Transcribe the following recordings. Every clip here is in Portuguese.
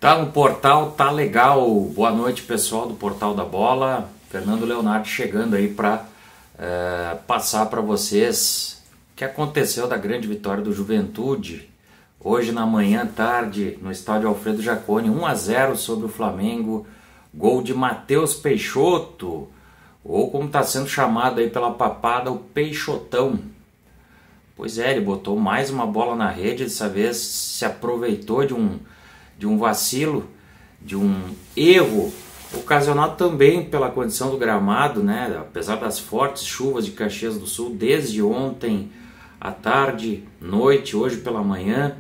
Tá no portal, tá legal. Boa noite, pessoal do Portal da Bola. Fernando Leonardo chegando aí para passar para vocês o que aconteceu da grande vitória do Juventude. Hoje na manhã, tarde, no estádio Alfredo Jaconi, 1-0 sobre o Flamengo. Gol de Matheus Peixoto, ou como está sendo chamado aí pela papada, o Peixotão. Pois é, ele botou mais uma bola na rede, dessa vez se aproveitou de um vacilo, de um erro, ocasionado também pela condição do gramado, né? Apesar das fortes chuvas de Caxias do Sul, desde ontem à tarde, noite, hoje pela manhã,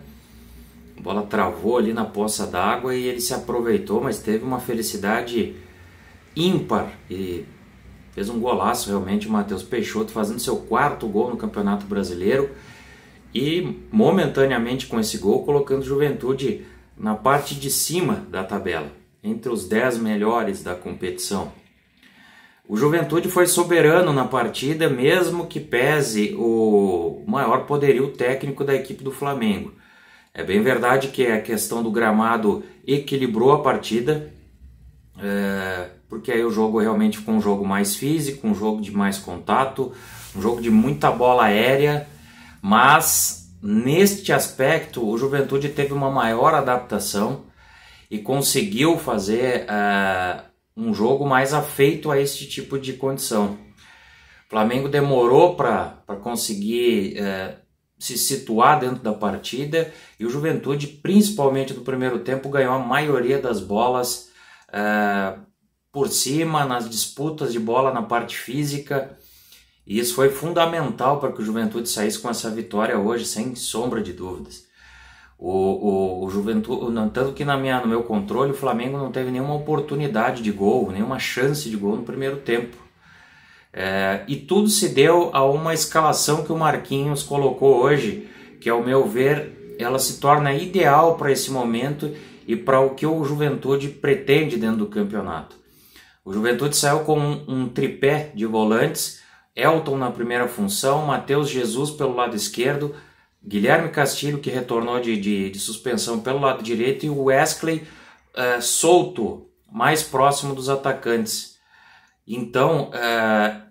a bola travou ali na poça d'água e ele se aproveitou, mas teve uma felicidade ímpar e fez um golaço realmente o Matheus Peixoto, fazendo seu quarto gol no Campeonato Brasileiro e momentaneamente com esse gol colocando o Juventude na parte de cima da tabela, entre os 10 melhores da competição. O Juventude foi soberano na partida, mesmo que pese o maior poderio técnico da equipe do Flamengo. É bem verdade que a questão do gramado equilibrou a partida, porque aí o jogo realmente ficou um jogo mais físico, um jogo de mais contato, um jogo de muita bola aérea, mas neste aspecto o Juventude teve uma maior adaptação e conseguiu fazer um jogo mais afeito a este tipo de condição. O Flamengo demorou para conseguir se situar dentro da partida e o Juventude, principalmente no primeiro tempo, ganhou a maioria das bolas por cima, nas disputas de bola na parte física, e isso foi fundamental para que o Juventude saísse com essa vitória hoje, sem sombra de dúvidas. O Juventude, tanto que no meu controle, o Flamengo não teve nenhuma oportunidade de gol, nenhuma chance de gol no primeiro tempo. E tudo se deu a uma escalação que o Marquinhos colocou hoje, que ao meu ver, ela se torna ideal para esse momento e para o que o Juventude pretende dentro do campeonato. O Juventude saiu com um tripé de volantes, Elton na primeira função, Matheus Jesus pelo lado esquerdo, Guilherme Castilho, que retornou de suspensão, pelo lado direito, e o Wesley solto, mais próximo dos atacantes. Então,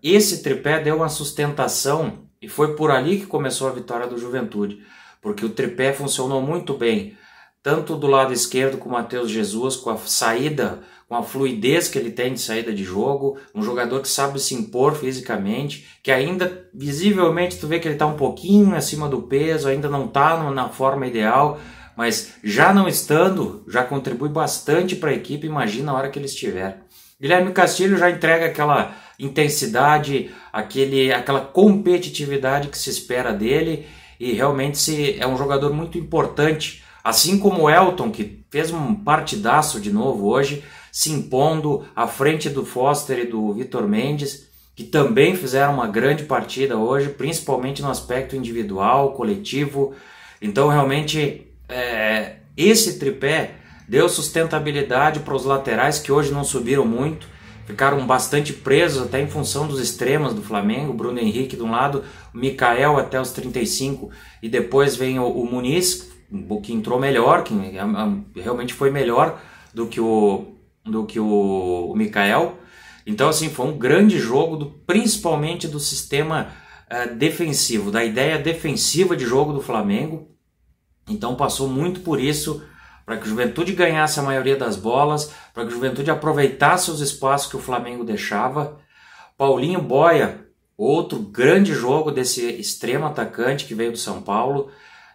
esse tripé deu uma sustentação e foi por ali que começou a vitória do Juventude, porque o tripé funcionou muito bem, tanto do lado esquerdo com o Matheus Jesus, com a saída, com a fluidez que ele tem de saída de jogo, um jogador que sabe se impor fisicamente, que ainda visivelmente tu vê que ele está um pouquinho acima do peso, ainda não está na forma ideal, mas já não estando, já contribui bastante para a equipe, imagina a hora que ele estiver. Guilherme Castilho já entrega aquela intensidade, aquela competitividade que se espera dele e realmente é um jogador muito importante, assim como o Elton, que fez um partidaço de novo hoje, se impondo à frente do Foster e do Vitor Mendes, que também fizeram uma grande partida hoje, principalmente no aspecto individual, coletivo. Então realmente esse tripé deu sustentabilidade para os laterais, que hoje não subiram muito, ficaram bastante presos até em função dos extremos do Flamengo, Bruno Henrique de um lado, o Mikael até os 35, e depois vem o Muniz, que entrou melhor, que realmente foi melhor do que o Mikael. Então assim, foi um grande jogo, principalmente do sistema defensivo, da ideia defensiva de jogo do Flamengo. Então passou muito por isso, para que o Juventude ganhasse a maioria das bolas, para que o Juventude aproveitasse os espaços que o Flamengo deixava. Paulinho Boia, outro grande jogo desse extremo atacante que veio do São Paulo,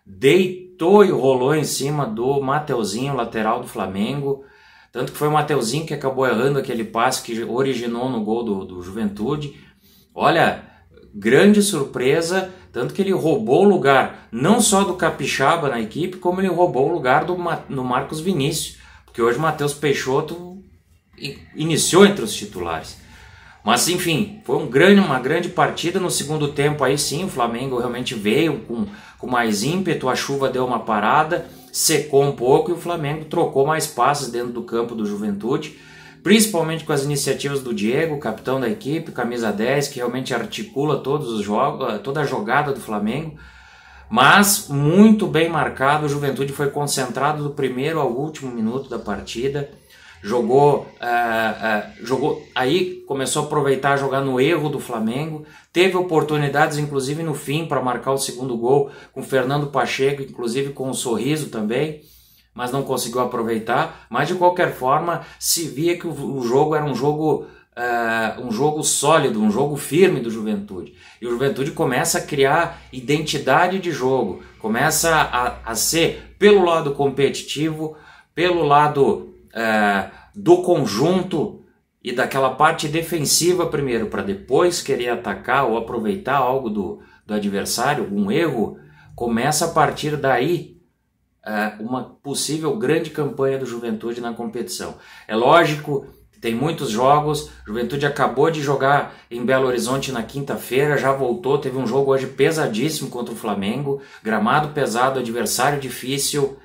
deitou e rolou em cima do Mateuzinho, lateral do Flamengo, tanto que foi o Mateuzinho que acabou errando aquele passe que originou no gol do Juventude. Olha, grande surpresa, tanto que ele roubou o lugar não só do Capixaba na equipe, como ele roubou o lugar do Marcos Vinícius, porque hoje o Matheus Peixoto iniciou entre os titulares. Mas enfim, foi uma grande partida. No segundo tempo aí sim, o Flamengo realmente veio com mais ímpeto, a chuva deu uma parada, secou um pouco e o Flamengo trocou mais passes dentro do campo do Juventude, principalmente com as iniciativas do Diego, capitão da equipe, camisa 10, que realmente articula todos os jogos, toda a jogada do Flamengo. mas muito bem marcado. O Juventude foi concentrado do primeiro ao último minuto da partida, jogou, aí começou a aproveitar, jogar no erro do Flamengo, teve oportunidades inclusive no fim para marcar o segundo gol com o Fernando Pacheco, inclusive com um sorriso também, mas não conseguiu aproveitar. Mas de qualquer forma se via que o jogo era um jogo sólido, um jogo firme do Juventude. E o Juventude começa a criar identidade de jogo, começa a ser, pelo lado competitivo, pelo lado do conjunto e daquela parte defensiva primeiro, para depois querer atacar ou aproveitar algo do adversário, algum erro, começa a partir daí uma possível grande campanha do Juventude na competição. É lógico, tem muitos jogos, Juventude acabou de jogar em Belo Horizonte na quinta-feira, já voltou, teve um jogo hoje pesadíssimo contra o Flamengo, gramado pesado, adversário difícil,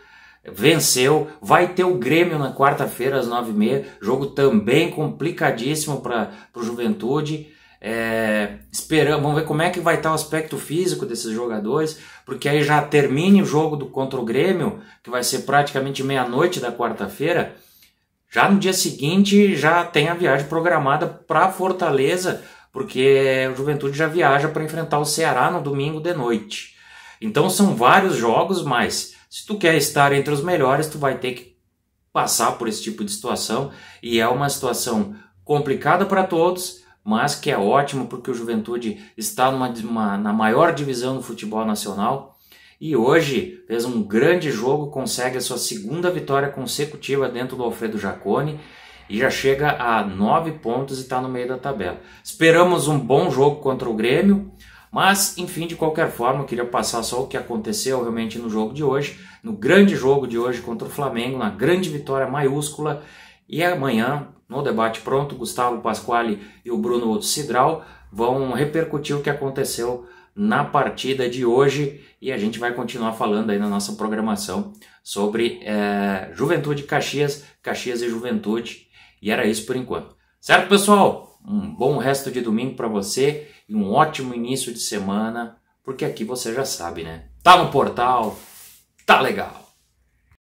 venceu, vai ter o Grêmio na quarta-feira às 9h30, jogo também complicadíssimo para o Juventude. Esperamos, vamos ver como é que vai estar o aspecto físico desses jogadores, porque aí já termine o jogo contra o Grêmio, que vai ser praticamente meia-noite da quarta-feira. Já no dia seguinte já tem a viagem programada para Fortaleza, porque o Juventude já viaja para enfrentar o Ceará no domingo de noite. Então são vários jogos, mas se tu quer estar entre os melhores, tu vai ter que passar por esse tipo de situação, e é uma situação complicada para todos, mas que é ótimo porque o Juventude está na maior divisão do futebol nacional. E hoje fez um grande jogo, consegue a sua segunda vitória consecutiva dentro do Alfredo Jaconi e já chega a 9 pontos e está no meio da tabela. Esperamos um bom jogo contra o Grêmio, mas enfim, de qualquer forma, eu queria passar só o que aconteceu realmente no jogo de hoje, no grande jogo de hoje contra o Flamengo, na grande vitória maiúscula. E amanhã, no Debate Pronto, Gustavo Pasquale e o Bruno Cidral vão repercutir o que aconteceu na partida de hoje, e a gente vai continuar falando aí na nossa programação sobre Juventude Caxias, Caxias e Juventude, e era isso por enquanto. Certo, pessoal? Um bom resto de domingo para você e um ótimo início de semana, porque aqui você já sabe, né? Tá no portal, tá legal!